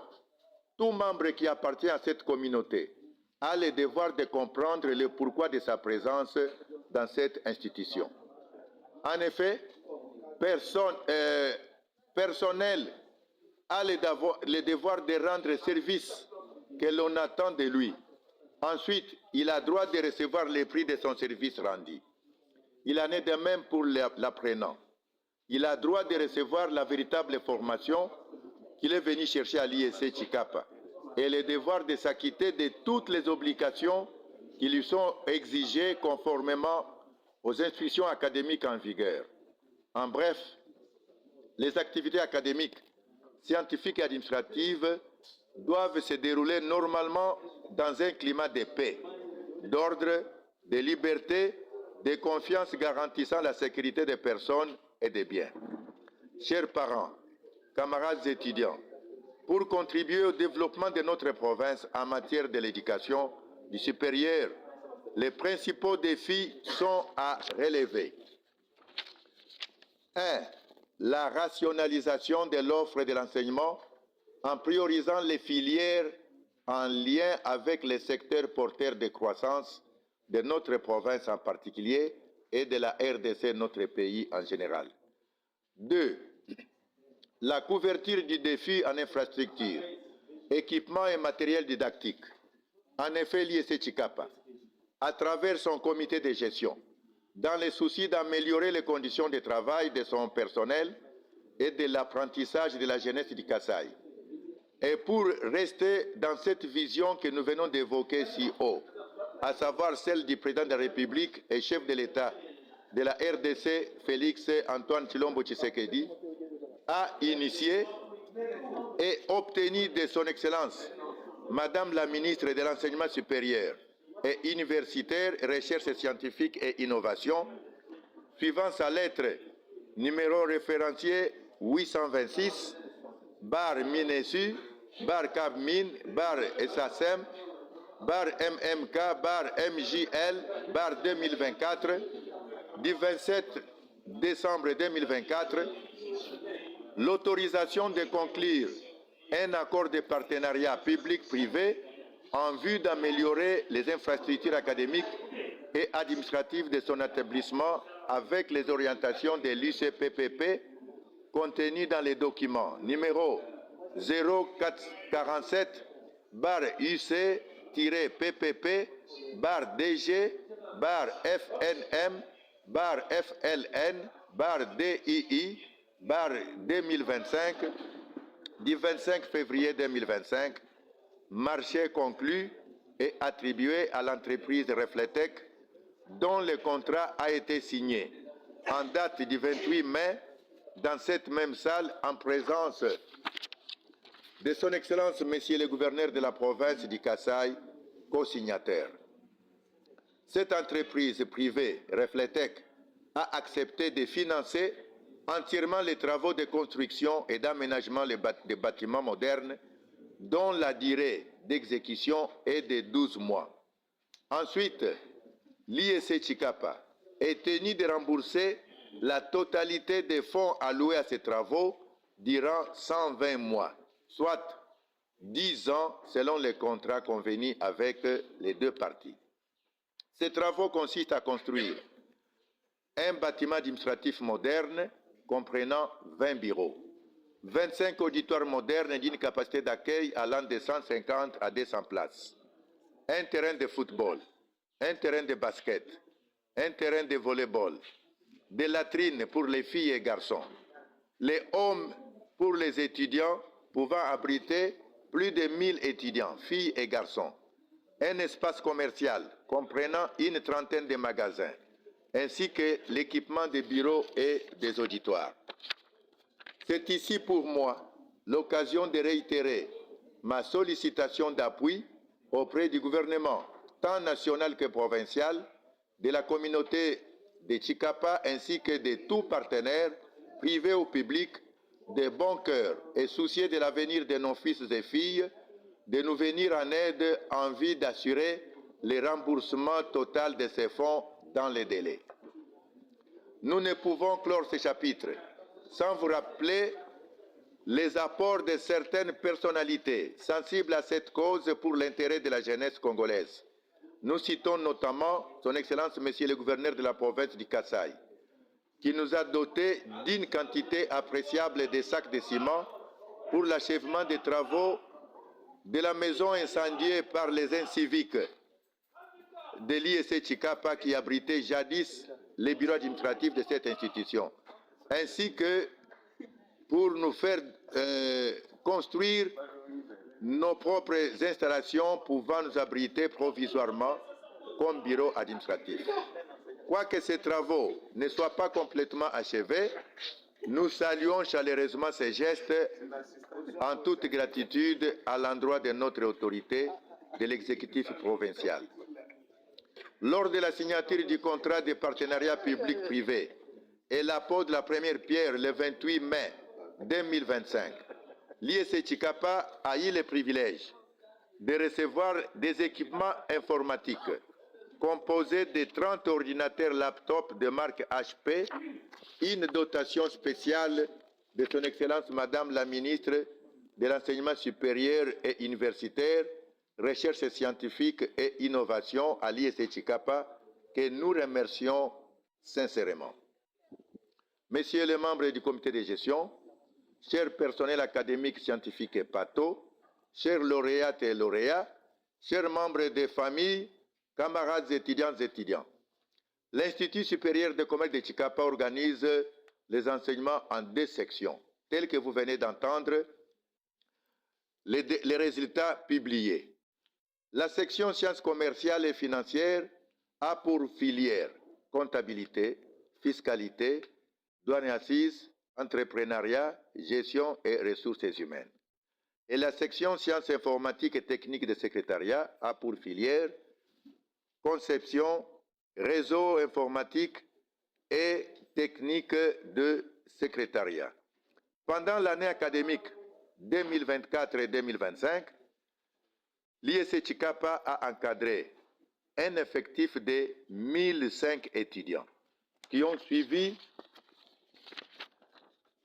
tout membre qui appartient à cette communauté a le devoir de comprendre le pourquoi de sa présence dans cette institution. En effet, personnel a le devoir de rendre service que l'on attend de lui. Ensuite, il a droit de recevoir les prix de son service rendu. Il en est de même pour l'apprenant. Il a droit de recevoir la véritable formation qu'il est venu chercher à l'IEC Chikapa et le devoir de s'acquitter de toutes les obligations qui lui sont exigées conformément aux instructions académiques en vigueur. En bref, les activités académiques, scientifiques et administratives doivent se dérouler normalement dans un climat de paix, d'ordre, de liberté, de confiance garantissant la sécurité des personnes et des biens. Chers parents, camarades étudiants, pour contribuer au développement de notre province en matière de l'éducation du supérieur, les principaux défis sont à relever. 1. La rationalisation de l'offre de l'enseignement en priorisant les filières en lien avec les secteurs porteurs de croissance de notre province en particulier et de la RDC, notre pays en général. 2. La couverture du défi en infrastructure, équipement et matériel didactique. En effet, l'IEC Chikapa, à travers son comité de gestion, dans le souci d'améliorer les conditions de travail de son personnel et de l'apprentissage de la jeunesse du Kasaï, et pour rester dans cette vision que nous venons d'évoquer si haut, à savoir celle du président de la République et chef de l'État de la RDC, Félix Antoine Tshilombo Tshisekedi, a initié et obtenu de son Excellence, Madame la ministre de l'Enseignement supérieur et universitaire, Recherche scientifique et innovation, suivant sa lettre numéro référencié 826, bar Minesu, bar Cabmine, bar SACEM, bar MMK, bar MJL, bar 2024, du 27 décembre 2024, l'autorisation de conclure un accord de partenariat public-privé en vue d'améliorer les infrastructures académiques et administratives de son établissement avec les orientations de l'UCPPP contenues dans les documents numéro 0447 bar UC-PPP bar DG bar FNM bar FLN bar DII bar 2025 du 25 février 2025, marché conclu et attribué à l'entreprise Refletec, dont le contrat a été signé en date du 28 mai dans cette même salle en présence de son Excellence Monsieur le gouverneur de la province du Kasaï, co-signataire. Cette entreprise privée, Refletec, a accepté de financer entièrement les travaux de construction et d'aménagement des bâtiments modernes dont la durée d'exécution est de 12 mois. Ensuite, l'IEC Chikapa est tenu de rembourser la totalité des fonds alloués à ces travaux durant 120 mois, soit 10 ans selon les contrats convenus avec les deux parties. Ces travaux consistent à construire un bâtiment administratif moderne comprenant 20 bureaux, 25 auditoires modernes d'une capacité d'accueil allant de 150 à 200 places, un terrain de football, un terrain de basket, un terrain de volleyball, des latrines pour les filles et garçons, les hommes pour les étudiants pouvant abriter plus de 1000 étudiants, filles et garçons, un espace commercial comprenant une trentaine de magasins, ainsi que l'équipement des bureaux et des auditoires. C'est ici pour moi l'occasion de réitérer ma sollicitation d'appui auprès du gouvernement, tant national que provincial, de la communauté de Chikapa ainsi que de tous partenaires, privés ou publics, de bon cœur et soucieux de l'avenir de nos fils et filles, de nous venir en aide en vue d'assurer le remboursement total de ces fonds dans les délais. Nous ne pouvons clore ce chapitre sans vous rappeler les apports de certaines personnalités sensibles à cette cause pour l'intérêt de la jeunesse congolaise. Nous citons notamment Son Excellence Monsieur le gouverneur de la province du Kasaï, qui nous a doté d'une quantité appréciable de sacs de ciment pour l'achèvement des travaux de la maison incendiée par les inciviques de l'ISC Chikapa qui abritait jadis les bureaux administratifs de cette institution, ainsi que pour nous faire construire nos propres installations pouvant nous abriter provisoirement comme bureau administratif. Quoique ces travaux ne soient pas complètement achevés, nous saluons chaleureusement ces gestes en toute gratitude à l'endroit de notre autorité de l'exécutif provincial. Lors de la signature du contrat de partenariat public-privé et l'apport de la première pierre le 28 mai 2025, l'ISC Chikapa a eu le privilège de recevoir des équipements informatiques composés de 30 ordinateurs laptops de marque HP, une dotation spéciale de Son Excellence Madame la Ministre de l'Enseignement supérieur et universitaire, Recherche scientifique et innovation à l'ISC Chikapa, que nous remercions sincèrement. Messieurs les membres du comité de gestion, chers personnels académiques, scientifiques et pato, chers lauréates et lauréats, chers membres des familles, camarades étudiants et étudiants, l'Institut supérieur de commerce de Chikapa organise les enseignements en 2 sections, tels que vous venez d'entendre les résultats publiés. La section sciences commerciales et financières a pour filière comptabilité, fiscalité, douane et assises, entrepreneuriat, gestion et ressources humaines. Et la section sciences informatiques et techniques de secrétariat a pour filière conception, réseau informatique et technique de secrétariat. Pendant l'année académique 2024 et 2025, l'ISC Chikapa a encadré un effectif de 1005 étudiants qui ont suivi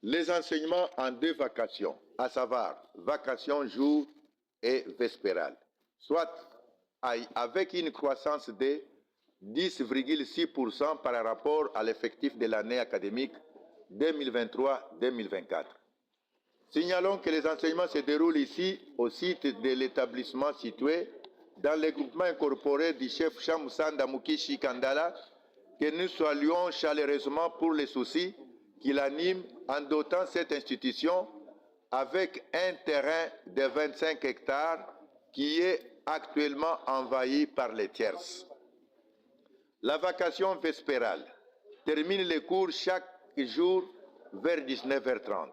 les enseignements en 2 vacations, à savoir vacations jour et vespérales, soit avec une croissance de 10,6% par rapport à l'effectif de l'année académique 2023-2024. Signalons que les enseignements se déroulent ici au site de l'établissement situé dans le groupement incorporé du chef Chamsanda Mukishi Kandala, que nous saluons chaleureusement pour les soucis qu'il anime en dotant cette institution avec un terrain de 25 hectares qui est actuellement envahi par les tierces. La vacation vespérale termine les cours chaque jour vers 19h30.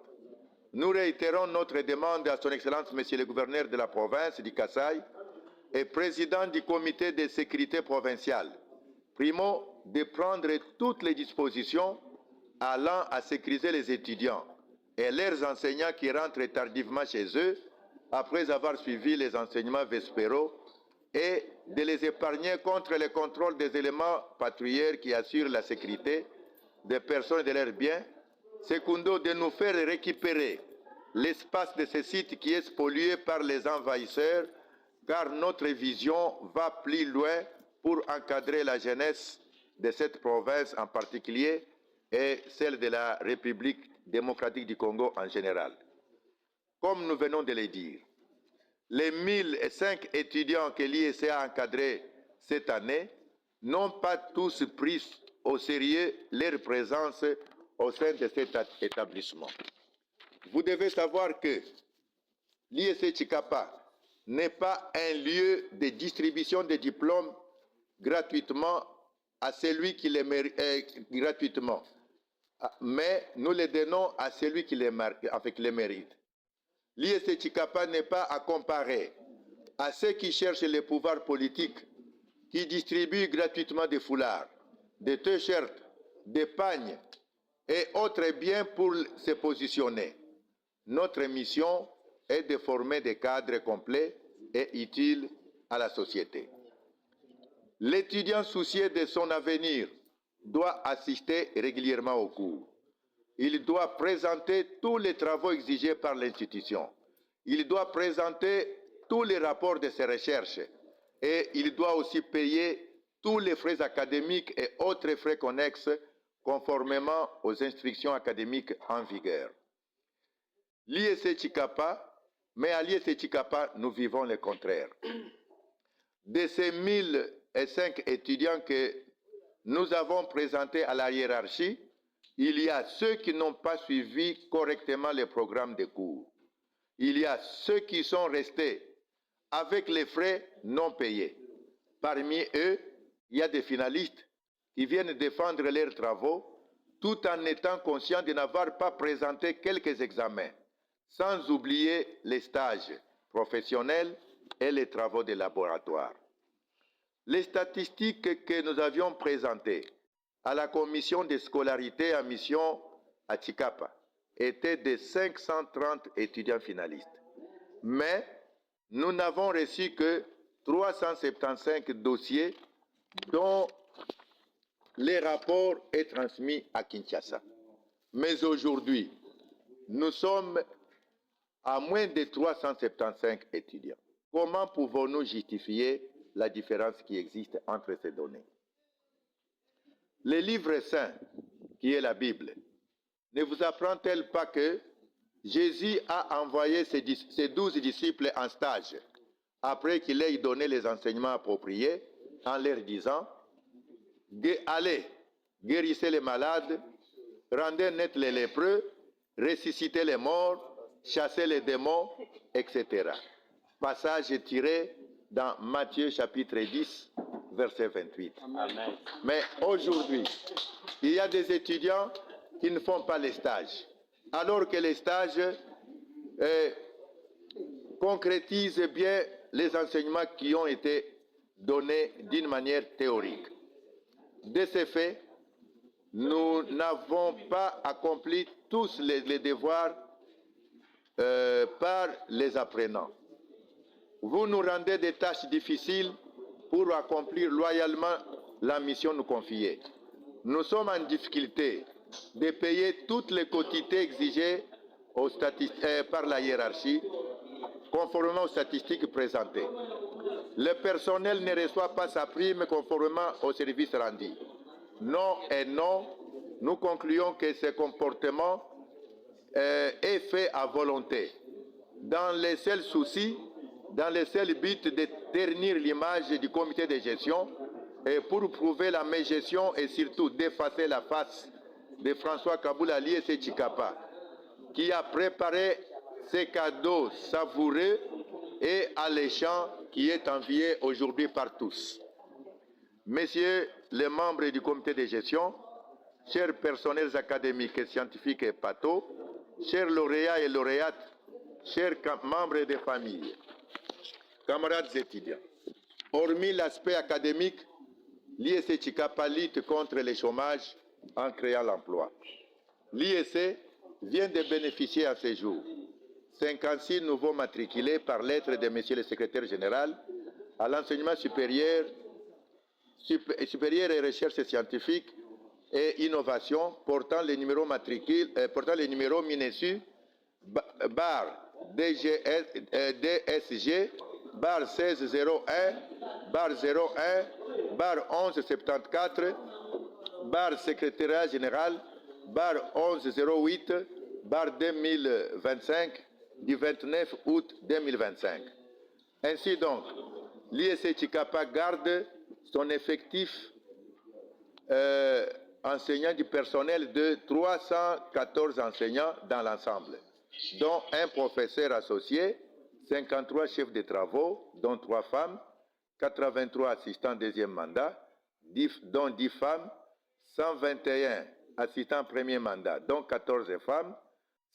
Nous réitérons notre demande à Son Excellence Monsieur le gouverneur de la province du Kasaï et président du comité de sécurité provinciale, primo, de prendre toutes les dispositions allant à sécuriser les étudiants et leurs enseignants qui rentrent tardivement chez eux après avoir suivi les enseignements vespéraux et de les épargner contre le contrôle des éléments patrouilleurs qui assurent la sécurité des personnes et de leurs biens. Secundo, de nous faire récupérer l'espace de ce site qui est pollué par les envahisseurs, car notre vision va plus loin pour encadrer la jeunesse de cette province en particulier et celle de la République démocratique du Congo en général. Comme nous venons de le dire, les 1005 étudiants que l'ISC a encadrés cette année n'ont pas tous pris au sérieux leur présence au sein de cet établissement. Vous devez savoir que l'ISC Chikapa n'est pas un lieu de distribution de diplômes gratuitement à celui qui les mérite, gratuitement, mais nous les donnons à celui qui les mérite. L'ISC Chikapa n'est pas à comparer à ceux qui cherchent le pouvoir politique, qui distribuent gratuitement des foulards, des t-shirts, des pagnes et autres biens pour se positionner. notre mission est de former des cadres complets et utiles à la société. L'étudiant soucieux de son avenir doit assister régulièrement aux cours. Il doit présenter tous les travaux exigés par l'institution. Il doit présenter tous les rapports de ses recherches et il doit aussi payer tous les frais académiques et autres frais connexes conformément aux instructions académiques en vigueur. L'IEC Chikapa, mais à l'IEC Chikapa, nous vivons le contraire. De ces 1005 étudiants que nous avons présentés à la hiérarchie, il y a ceux qui n'ont pas suivi correctement le programme de cours. Il y a ceux qui sont restés avec les frais non payés. Parmi eux, il y a des finalistes qui viennent défendre leurs travaux tout en étant conscients de n'avoir pas présenté quelques examens, sans oublier les stages professionnels et les travaux de laboratoire. Les statistiques que nous avions présentées à la commission de scolarité en mission à Chikapa étaient de 530 étudiants finalistes. Mais nous n'avons reçu que 375 dossiers dont les rapports sont transmis à Kinshasa. Mais aujourd'hui, nous sommes à moins de 375 étudiants. Comment pouvons-nous justifier la différence qui existe entre ces données? Le livre saint, qui est la Bible, ne vous apprend-elle pas que Jésus a envoyé ses 12 disciples en stage après qu'il ait donné les enseignements appropriés en leur disant « Allez, guérissez les malades, rendez net les lépreux, ressuscitez les morts, chassez les démons, etc. » Passage tiré dans Matthieu chapitre 10, verset 28. Amen. Mais aujourd'hui, il y a des étudiants qui ne font pas les stages, alors que les stages concrétisent bien les enseignements qui ont été donnés d'une manière théorique. De ce fait, nous n'avons pas accompli tous les devoirs par les apprenants. Vous nous rendez des tâches difficiles pour accomplir loyalement la mission nous confiée. Nous sommes en difficulté de payer toutes les quotités exigées par la hiérarchie, conformément aux statistiques présentées. Le personnel ne reçoit pas sa prime conformément aux services rendus. Non et non, nous concluons que ce comportement est fait à volonté, dans les seuls soucis, dans le seul but de ternir l'image du comité de gestion et pour prouver la mégestion et surtout d'effacer la face de François Kaboul à l'IEC Chikapa, qui a préparé ces cadeaux savoureux et alléchants qui est envié aujourd'hui par tous. Messieurs les membres du comité de gestion, chers personnels académiques et scientifiques et pathos, chers lauréats et lauréates, chers membres des familles, camarades étudiants, hormis l'aspect académique, l'IEC Chikapa lutte contre le chômage en créant l'emploi. L'IEC vient de bénéficier à ce jour 56 nouveaux matriculés par lettre de Monsieur le Secrétaire général à l'enseignement supérieur et recherche scientifique et innovation portant les numéros MINESU bar DSG bar 1601 bar 01 bar 1174 bar secrétariat général bar 1108 bar 2025 du 29 août 2025. Ainsi donc, l'IEC Chikapa garde son effectif enseignant du personnel de 314 enseignants dans l'ensemble, dont un professeur associé, 53 chefs de travaux, dont 3 femmes, 83 assistants deuxième mandat, dont 10 femmes, 121 assistants premier mandat, dont 14 femmes,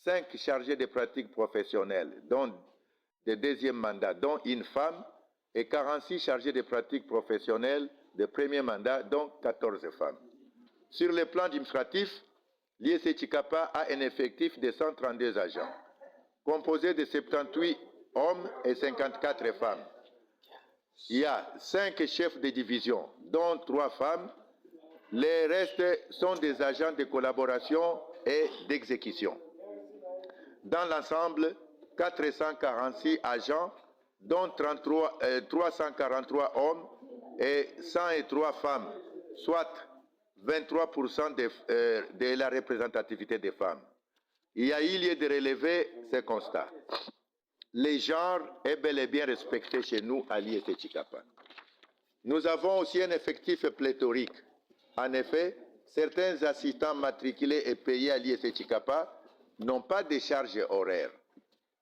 5 chargés de pratiques professionnelles, dont de deuxième mandat, dont une femme, et 46 chargés de pratiques professionnelles de premier mandat, dont 14 femmes. Sur le plan administratif, l'IEC Chikapa a un effectif de 132 agents. composé de 78 hommes et 54 femmes. Il y a 5 chefs de division, dont 3 femmes. Les restes sont des agents de collaboration et d'exécution. Dans l'ensemble, 446 agents, dont 343 hommes et 103 femmes, soit 23% de la représentativité des femmes. Il y a eu lieu de relever ce constat. Le genre est bel et bien respecté chez nous à l'IST Chikapa. Nous avons aussi un effectif pléthorique. En effet, certains assistants matriculés et payés à l'IST Chikapa n'ont pas de charges horaires.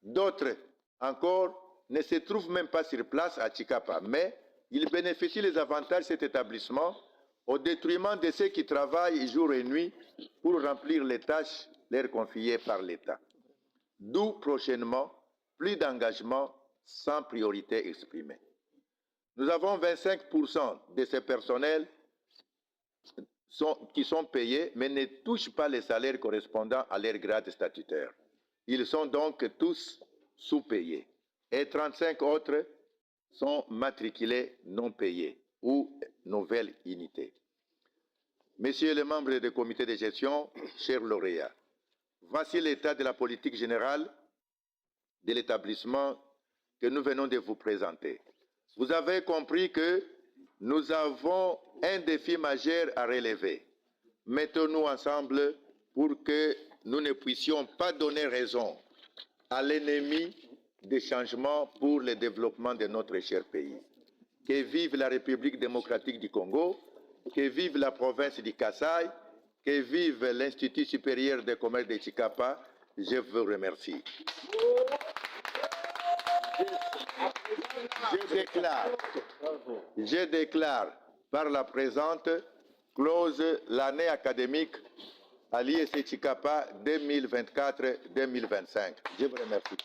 D'autres encore ne se trouvent même pas sur place à Chikapa, mais ils bénéficient des avantages de cet établissement au détriment de ceux qui travaillent jour et nuit pour remplir les tâches leur confiées par l'État. D'où prochainement plus d'engagement sans priorité exprimée. Nous avons 25% de ces personnels qui sont payés, mais ne touchent pas les salaires correspondant à leur grade statutaire. Ils sont donc tous sous-payés. Et 35 autres sont matriculés non payés ou nouvelles unités. Messieurs les membres du comité de gestion, chers lauréats, voici l'état de la politique générale de l'établissement que nous venons de vous présenter. Vous avez compris que nous avons un défi majeur à relever. Mettons-nous ensemble pour que nous ne puissions pas donner raison à l'ennemi des changements pour le développement de notre cher pays. Que vive la République démocratique du Congo, que vive la province du Kasaï, que vive l'Institut supérieur de commerce de Chikapa. Je vous remercie. Je déclare par la présente close l'année académique à l'IST Chikapa 2024-2025. Je vous remercie.